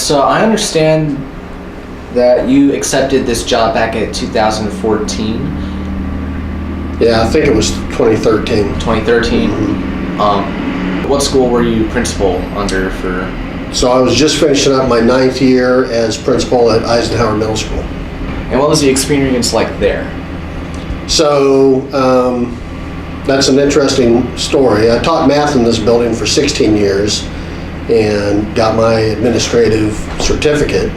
So I understand that you accepted this job back in 2014. Yeah, I think it was 2013. 2013. What school were you principal under for? So I was just finishing up my 9th year as principal at Eisenhower Middle School. And what was the experience like there? So that's an interesting story. I taught math in this building for 16 years and got my administrative certificate.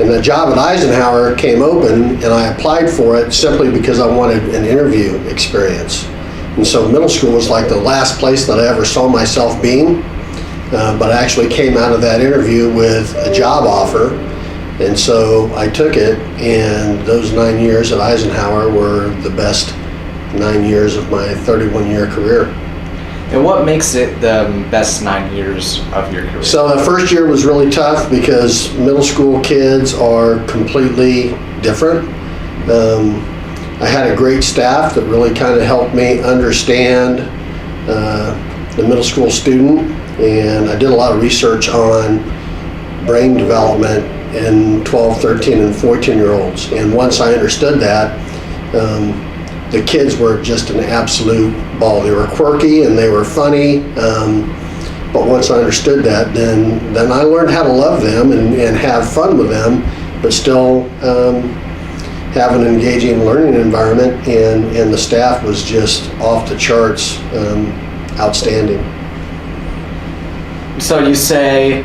And the job at Eisenhower came open, and I applied for it simply because I wanted an interview experience. And so middle school was like the last place that I ever saw myself being, but I actually came out of that interview with a job offer. And so I took it, and those 9 years at Eisenhower were the best 9 years of my 31-year career. And what makes it the best 9 years of your career? So the first year was really tough because middle school kids are completely different. I had a great staff that really kind of helped me understand the middle school student, and I did a lot of research on brain development in 12, 13, and 14-year-olds. And once I understood that, the kids were just an absolute ball. They were quirky and they were funny, but once I understood that, then I learned how to love them and have fun with them, but still have an engaging learning environment, and the staff was just off the charts, outstanding. So you say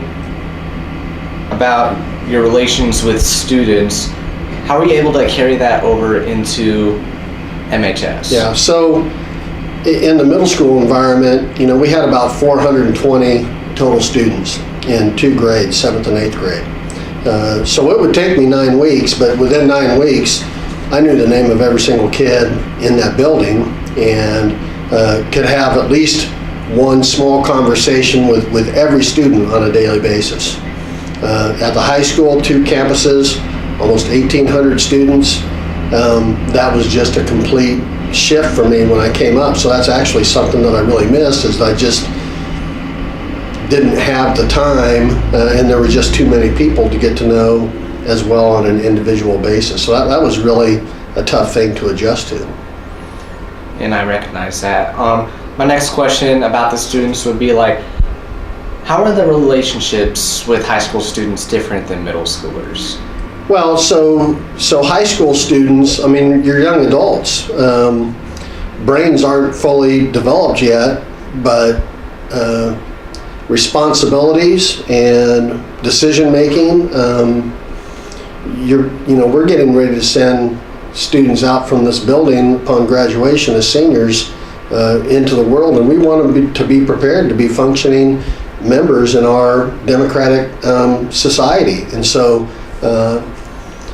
about your relations with students, how are you able to carry that over into MHS? Yeah, so in the middle school environment, we had about 420 total students in 2 grades, 7th and 8th grade. So it would take me 9 weeks, but within 9 weeks, I knew the name of every single kid in that building and could have at least one small conversation with every student on a daily basis. At the high school, 2 campuses, almost 1,800 students. That was just a complete shift for me when I came up. So that's actually something that I really missed, is that I just didn't have the time, and there were just too many people to get to know as well on an individual basis. So that was really a tough thing to adjust to. And I recognize that. My next question about the students would be like, how are the relationships with high school students different than middle schoolers? Well, so high school students, you're young adults. Brains aren't fully developed yet, but responsibilities and decision making, we're getting ready to send students out from this building upon graduation as seniors into the world, and we want them to be prepared to be functioning members in our democratic society. And so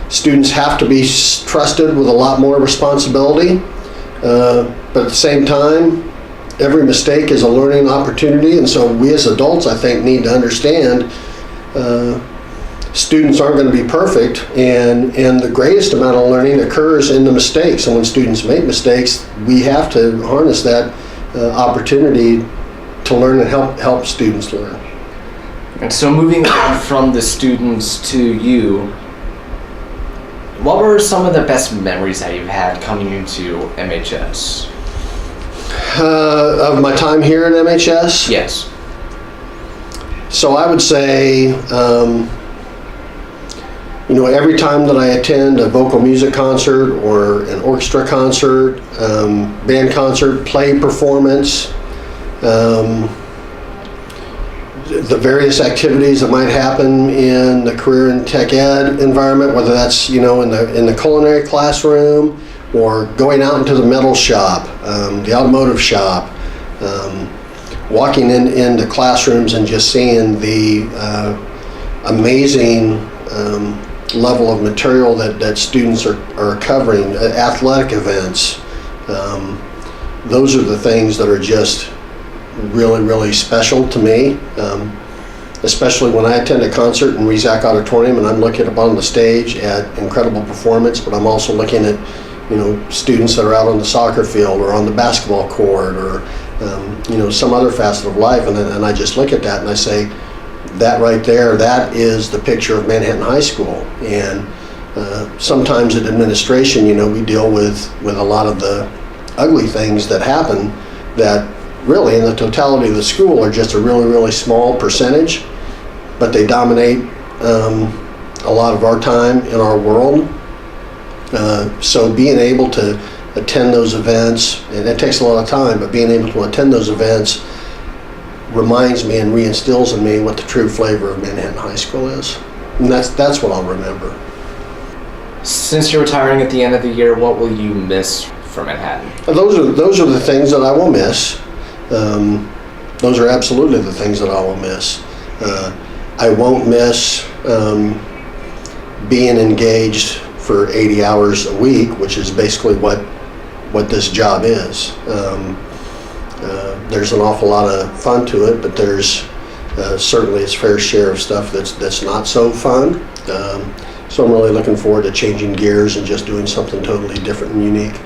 students have to be trusted with a lot more responsibility, but at the same time, every mistake is a learning opportunity. And so we as adults, I think, need to understand students aren't going to be perfect, and the greatest amount of learning occurs in the mistakes. And when students make mistakes, we have to harness that opportunity to learn and help students learn. And so moving on from the students to you, what were some of the best memories that you've had coming into MHS? Of my time here at MHS? Yes. So I would say, every time that I attend a vocal music concert or an orchestra concert, band concert, play performance, the various activities that might happen in the career and tech ed environment, whether that's in the culinary classroom or going out into the metal shop, the automotive shop, walking into classrooms and just seeing the amazing level of material that students are covering, athletic events. Those are the things that are just really, really special to me, especially when I attend a concert in Rezac Auditorium and I'm looking up on the stage at incredible performance, but I'm also looking at students that are out on the soccer field or on the basketball court or some other facet of life, and I just look at that and I say, that right there, that is the picture of Manhattan High School. And sometimes in administration, we deal with a lot of the ugly things that happen that really in the totality of the school are just a really, really small percentage, but they dominate a lot of our time in our world. So being able to attend those events, and it takes a lot of time, but being able to attend those events reminds me and reinstills in me what the true flavor of Manhattan High School is. And that's what I'll remember. Since you're retiring at the end of the year, what will you miss from Manhattan? Those are the things that I will miss. Those are absolutely the things that I will miss. I won't miss being engaged for 80 hours a week, which is basically what this job is. There's an awful lot of fun to it, but there's certainly its fair share of stuff that's not so fun. So I'm really looking forward to changing gears and just doing something totally different and unique.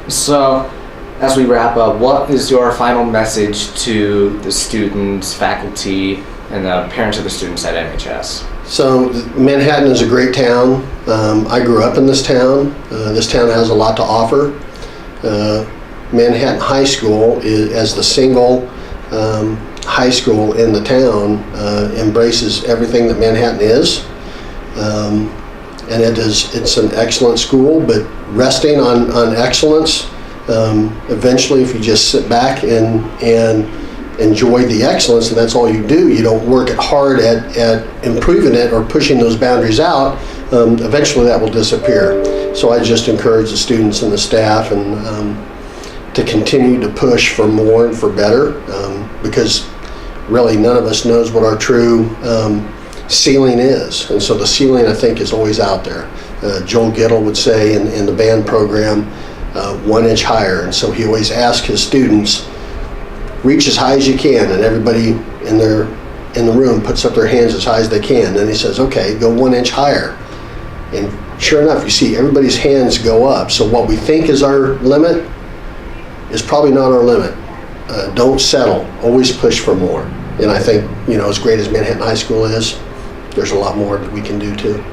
So, as we wrap up, what is your final message to the students, faculty, and the parents of the students at MHS? So Manhattan is a great town. I grew up in this town. This town has a lot to offer. Manhattan High School, as the single high school in the town, embraces everything that Manhattan is. And it's an excellent school, but resting on excellence, eventually if you just sit back and enjoy the excellence, and that's all you do, you don't work hard at improving it or pushing those boundaries out, eventually that will disappear. So I just encourage the students and the staff and to continue to push for more and for better, because really none of us knows what our true ceiling is. And so the ceiling, I think, is always out there. Joel Gittle would say in the band program, 1 inch higher. And so he always asks his students, reach as high as you can, and everybody in the room puts up their hands as high as they can. Then he says, okay, go 1 inch higher. And sure enough, you see everybody's hands go up. So what we think is our limit is probably not our limit. Don't settle, always push for more. And I think, as great as Manhattan High School is, there's a lot more that we can do too.